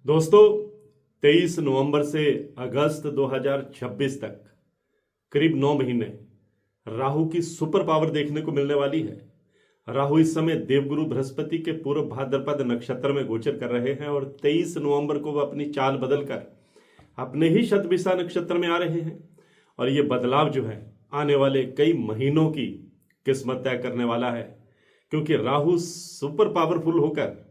दोस्तों 23 नवंबर से अगस्त 2026 तक करीब 9 महीने राहु की सुपर पावर देखने को मिलने वाली है। राहु इस समय देवगुरु बृहस्पति के पूर्व भाद्रपद नक्षत्र में गोचर कर रहे हैं और 23 नवंबर को वह अपनी चाल बदलकर अपने ही शतभिषा नक्षत्र में आ रहे हैं। और ये बदलाव जो है आने वाले कई महीनों की किस्मत तय करने वाला है, क्योंकि राहु सुपर पावरफुल होकर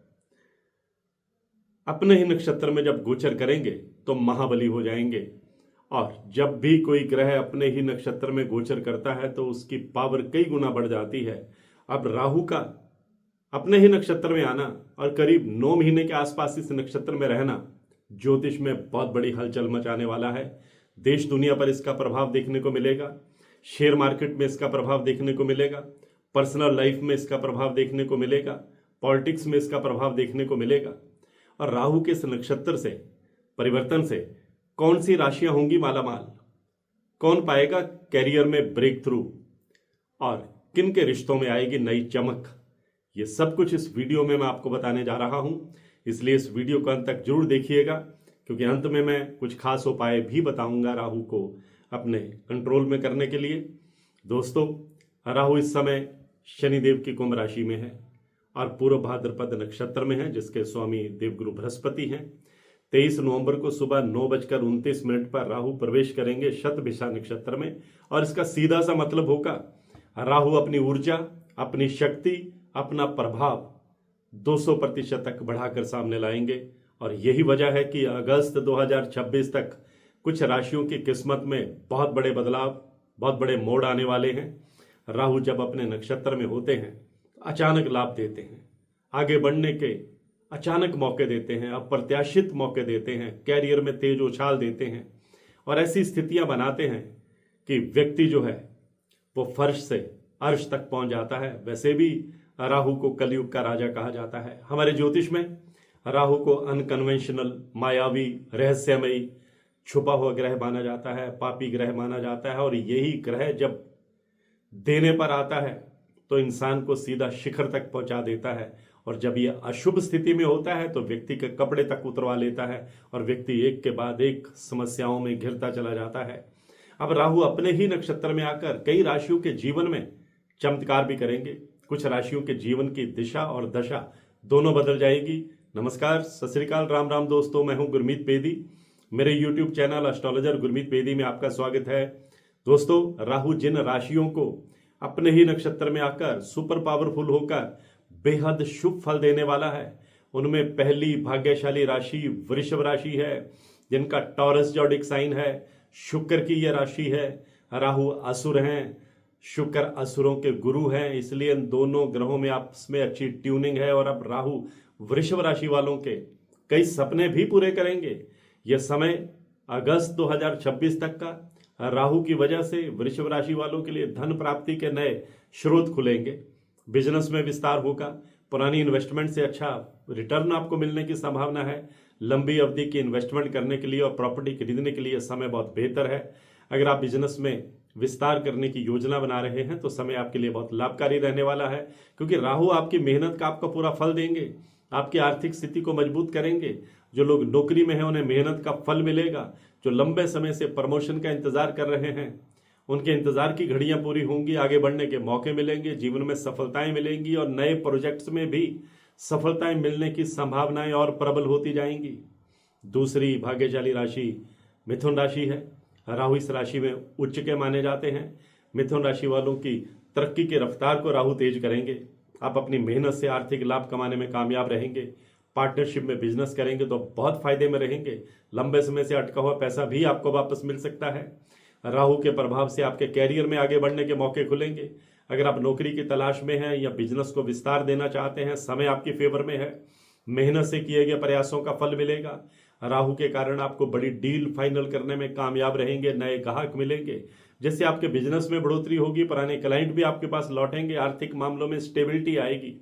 अपने ही नक्षत्र में जब गोचर करेंगे तो महाबली हो जाएंगे। और जब भी कोई ग्रह अपने ही नक्षत्र में गोचर करता है तो उसकी पावर कई गुना बढ़ जाती है। अब राहु का अपने ही नक्षत्र में आना और करीब 9 महीने के आसपास इस नक्षत्र में रहना ज्योतिष में बहुत बड़ी हलचल मचाने वाला है। देश दुनिया पर इसका प्रभाव देखने को मिलेगा, शेयर मार्केट में इसका प्रभाव देखने को मिलेगा, पर्सनल लाइफ में इसका प्रभाव देखने को मिलेगा, पॉलिटिक्स में इसका प्रभाव देखने को मिलेगा। और राहु के इस नक्षत्र से परिवर्तन से कौन सी राशियां होंगी मालामाल, कौन पाएगा कैरियर में ब्रेक थ्रू और किन के रिश्तों में आएगी नई चमक, ये सब कुछ इस वीडियो में मैं आपको बताने जा रहा हूं। इसलिए इस वीडियो को अंत तक जरूर देखिएगा, क्योंकि अंत में मैं कुछ खास उपाय भी बताऊंगा राहु को अपने कंट्रोल में करने के लिए। दोस्तों, राहु इस समय शनिदेव की कुंभ राशि में है और पूर्व भाद्रपद नक्षत्र में है, जिसके स्वामी देवगुरु बृहस्पति हैं। 23 नवंबर को सुबह 9:29 पर राहु प्रवेश करेंगे शतभिषा नक्षत्र में। और इसका सीधा सा मतलब होगा राहु अपनी ऊर्जा, अपनी शक्ति, अपना प्रभाव 200% तक बढ़ाकर सामने लाएंगे। और यही वजह है कि अगस्त 2026 तक कुछ राशियों की किस्मत में बहुत बड़े बदलाव, बहुत बड़े मोड़ आने वाले हैं। राहु जब अपने नक्षत्र में होते हैं अचानक लाभ देते हैं, आगे बढ़ने के अचानक मौके देते हैं, अप्रत्याशित मौके देते हैं, कैरियर में तेज उछाल देते हैं और ऐसी स्थितियां बनाते हैं कि व्यक्ति जो है वो फर्श से अर्श तक पहुंच जाता है। वैसे भी राहु को कलयुग का राजा कहा जाता है। हमारे ज्योतिष में राहु को अनकन्वेंशनल, मायावी, रहस्यमयी, छुपा हुआ ग्रह माना जाता है, पापी ग्रह माना जाता है। और यही ग्रह जब देने पर आता है तो इंसान को सीधा शिखर तक पहुंचा देता है। और जब यह अशुभ स्थिति में होता है तो व्यक्ति के कपड़े तक उतरवा लेता है और व्यक्ति एक के बाद एक समस्याओं में घिरता चला जाता है। अब राहु अपने ही नक्षत्र में आकर कई राशियों के जीवन में चमत्कार भी करेंगे। कुछ राशियों के जीवन की दिशा और दशा दोनों बदल जाएगी। नमस्कार, सत श्री अकाल, राम राम दोस्तों, मैं हूं गुरमीत बेदी। मेरे YouTube channel astrologer Gurmeet Bedi में आपका स्वागत है। दोस्तों, राहु जिन राशियों को अपने ही नक्षत्र में आकर सुपर पावरफुल होकर बेहद शुभ फल देने वाला है, उनमें पहली भाग्यशाली राशि वृषभ राशि है, जिनका टॉरस जॉडिक साइन है। शुक्र की यह राशि है। राहु असुर हैं, शुक्र असुरों के गुरु हैं, इसलिए इन दोनों ग्रहों में आपस में अच्छी ट्यूनिंग है। और अब राहु वृषभ राशि वालों के कई सपने भी पूरे करेंगे। यह समय अगस्त 2026 तक का राहु की वजह से वृषभ राशि वालों के लिए धन प्राप्ति के नए स्रोत खुलेंगे, बिजनेस में विस्तार होगा, पुरानी इन्वेस्टमेंट से अच्छा रिटर्न आपको मिलने की संभावना है। लंबी अवधि की इन्वेस्टमेंट करने के लिए और प्रॉपर्टी खरीदने के लिए समय बहुत बेहतर है। अगर आप बिजनेस में विस्तार करने की योजना बना रहे हैं तो समय आपके लिए बहुत लाभकारी रहने वाला है, क्योंकि राहु आपकी मेहनत का आपको पूरा फल देंगे, आपकी आर्थिक स्थिति को मजबूत करेंगे। जो लोग नौकरी में हैं उन्हें मेहनत का फल मिलेगा। जो लंबे समय से प्रमोशन का इंतजार कर रहे हैं उनके इंतजार की घड़ियां पूरी होंगी, आगे बढ़ने के मौके मिलेंगे, जीवन में सफलताएं मिलेंगी और नए प्रोजेक्ट्स में भी सफलताएं मिलने की संभावनाएं और प्रबल होती जाएंगी। दूसरी भाग्यशाली राशि मिथुन राशि है। राहु इस राशि में उच्च के माने जाते हैं। मिथुन राशि वालों की तरक्की की रफ्तार को राहु तेज करेंगे। आप अपनी मेहनत से आर्थिक लाभ कमाने में कामयाब रहेंगे। पार्टनरशिप में बिजनेस करेंगे तो बहुत फायदे में रहेंगे। लंबे समय से अटका हुआ पैसा भी आपको वापस मिल सकता है। राहु के प्रभाव से आपके कैरियर में आगे बढ़ने के मौके खुलेंगे। अगर आप नौकरी की तलाश में हैं या बिजनेस को विस्तार देना चाहते हैं, समय आपकी फेवर में है। मेहनत से किए गए प्रयासों का फल मिलेगा। राहु के कारण आपको बड़ी डील फाइनल करने में कामयाब रहेंगे, नए ग्राहक मिलेंगे, जिससे आपके बिजनेस में बढ़ोतरी होगी। पुराने क्लाइंट भी आपके पास लौटेंगे, आर्थिक मामलों में स्टेबिलिटी आएगी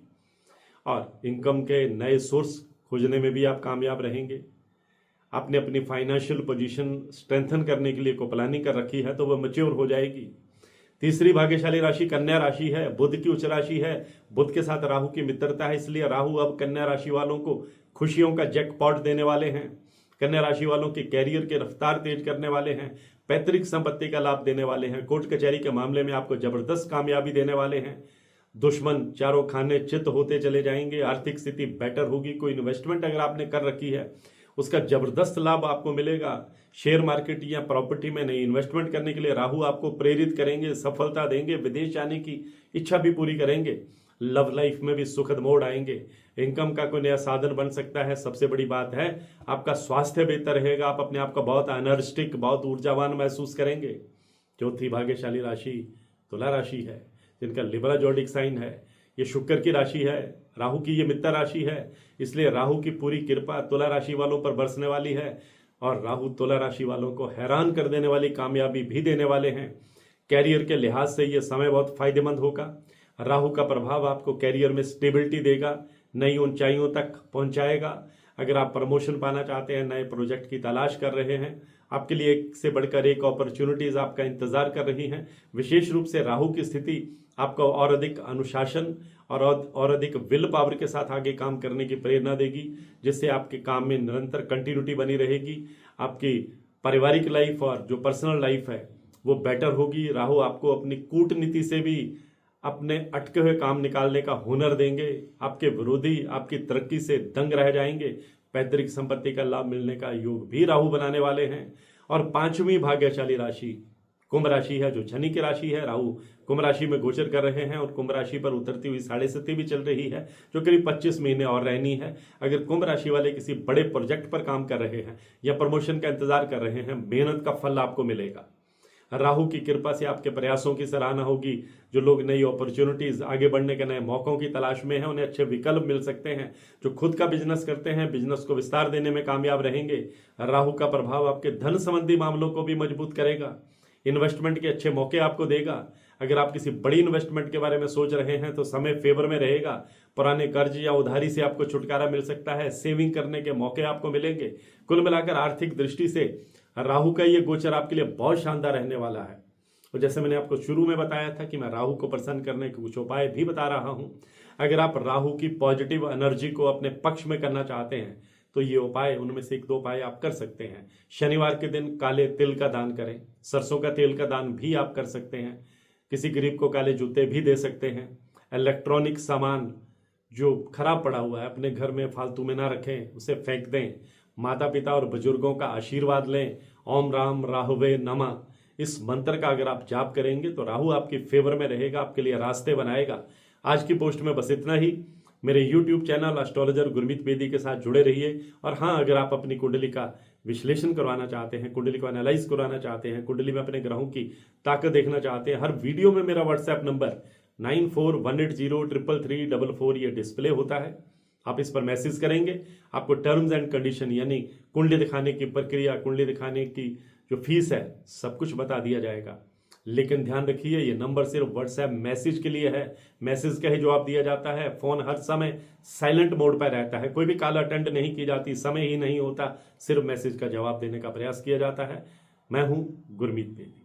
और इनकम के नए सोर्स खोजने में भी आप कामयाब रहेंगे। आपने अपनी फाइनेंशियल पोजीशन स्ट्रेंथन करने के लिए को प्लानिंग कर रखी है तो वह मैच्योर हो जाएगी। तीसरी भाग्यशाली राशि कन्या राशि है। बुध की उच्च राशि है। बुध के साथ राहु की मित्रता है, इसलिए राहु अब कन्या राशि वालों को खुशियों का जैकपॉट देने वाले हैं। कन्या राशि वालों के कैरियर के रफ्तार तेज करने वाले हैं। पैतृक संपत्ति का लाभ देने वाले हैं। कोर्ट कचहरी के मामले में आपको जबरदस्त कामयाबी देने वाले हैं। दुश्मन चारों खाने चित होते चले जाएंगे। आर्थिक स्थिति बेटर होगी। कोई इन्वेस्टमेंट अगर आपने कर रखी है उसका जबरदस्त लाभ आपको मिलेगा। शेयर मार्केट या प्रॉपर्टी में नई इन्वेस्टमेंट करने के लिए राहु आपको प्रेरित करेंगे, सफलता देंगे, विदेश जाने की इच्छा भी पूरी करेंगे। लव लाइफ में भी सुखद मोड़ आएंगे। इनकम का कोई नया साधन बन सकता है। सबसे बड़ी बात है आपका स्वास्थ्य बेहतर रहेगा। आप अपने आप को बहुत एनर्जेटिक, बहुत ऊर्जावान महसूस करेंगे। चौथी भाग्यशाली राशि तुला राशि है, जिनका लिब्रा जोडिक साइन है। ये शुक्र की राशि है, राहु की ये मित्र राशि है, इसलिए राहु की पूरी कृपा तुला राशि वालों पर बरसने वाली है और राहु तुला राशि वालों को हैरान कर देने वाली कामयाबी भी देने वाले हैं। कैरियर के लिहाज से ये समय बहुत फायदेमंद होगा। राहु का प्रभाव आपको कैरियर में स्टेबिलिटी देगा, नई ऊंचाइयों तक पहुंचाएगा। अगर आप प्रमोशन पाना चाहते हैं, नए प्रोजेक्ट की तलाश कर रहे हैं, आपके लिए एक से बढ़कर एक अपॉर्चुनिटीज आपका इंतजार कर रही हैं। विशेष रूप से राहु की स्थिति आपको और अधिक अनुशासन और अधिक विल पावर के साथ आगे काम करने की प्रेरणा देगी, जिससे आपके काम में निरंतर कंटिन्यूटी बनी रहेगी। आपकी पारिवारिक लाइफ और जो पर्सनल लाइफ है वो बेटर होगी। राहु आपको अपनी कूटनीति से भी अपने अटके हुए काम निकालने का हुनर देंगे। आपके विरोधी आपकी तरक्की से दंग रह जाएंगे। पैतृक संपत्ति का लाभ मिलने का योग भी राहु बनाने वाले हैं। और पांचवी भाग्यशाली राशि कुंभ राशि है, जो शनि की राशि है। राहु कुंभ राशि में गोचर कर रहे हैं और कुंभ राशि पर उतरती हुई 7.5 भी चल रही है, जो करीब 25 महीने और रहनी है। अगर कुंभ राशि वाले किसी बड़े प्रोजेक्ट पर काम कर रहे हैं या प्रमोशन का इंतजार कर रहे हैं, मेहनत का फल आपको मिलेगा। राहु की कृपा से आपके प्रयासों की सराहना होगी। जो लोग नई अपॉर्चुनिटीज, आगे बढ़ने के नए मौकों की तलाश में हैं, उन्हें अच्छे विकल्प मिल सकते हैं। जो खुद का बिजनेस करते हैं, बिजनेस को विस्तार देने में कामयाब रहेंगे। राहु का प्रभाव आपके धन संबंधी मामलों को भी मजबूत करेगा। इन्वेस्टमेंट के अच्छे मौके आपको देगा। अगर आप किसी बड़ी इन्वेस्टमेंट के बारे में सोच रहे हैं तो समय फेवर में रहेगा। पुराने कर्ज या उधारी से आपको छुटकारा मिल सकता है। सेविंग करने के मौके आपको मिलेंगे। कुल मिलाकर आर्थिक दृष्टि से राहु का ये गोचर आपके लिए बहुत शानदार रहने वाला है। और जैसे मैंने आपको शुरू में बताया था कि मैं राहु को प्रसन्न करने के कुछ उपाय भी बता रहा हूं। अगर आप राहु की पॉजिटिव एनर्जी को अपने पक्ष में करना चाहते हैं तो ये उपाय, उनमें से 1-2 उपाय आप कर सकते हैं। शनिवार के दिन काले तिल का दान करें। सरसों का तेल का दान भी आप कर सकते हैं। किसी गरीब को काले जूते भी दे सकते हैं। इलेक्ट्रॉनिक सामान जो खराब पड़ा हुआ है अपने घर में फालतू में ना रखें, उसे फेंक दें। माता पिता और बुजुर्गों का आशीर्वाद लें। ओम राम राहुवे नमः, इस मंत्र का अगर आप जाप करेंगे तो राहु आपके फेवर में रहेगा, आपके लिए रास्ते बनाएगा। आज की पोस्ट में बस इतना ही। मेरे YouTube channel astrologer Gurmeet Bedi के साथ जुड़े रहिए। और हाँ, अगर आप अपनी कुंडली का विश्लेषण करवाना चाहते हैं, कुंडली को एनालाइज करवाना चाहते हैं, कुंडली में अपने ग्रहों की ताकत देखना चाहते हैं, हर वीडियो में मेरा व्हाट्सएप नंबर 9418033344 ये डिस्प्ले होता है। आप इस पर मैसेज करेंगे, आपको टर्म्स एंड कंडीशन यानी कुंडली दिखाने की प्रक्रिया, कुंडली दिखाने की जो फीस है, सब कुछ बता दिया जाएगा। लेकिन ध्यान रखिए, ये नंबर सिर्फ व्हाट्सएप मैसेज के लिए है। मैसेज का ही जवाब दिया जाता है। फोन हर समय साइलेंट मोड पर रहता है। कोई भी कॉल अटेंड नहीं की जाती, समय ही नहीं होता। सिर्फ मैसेज का जवाब देने का प्रयास किया जाता है। मैं हूं गुरमीत बेदी।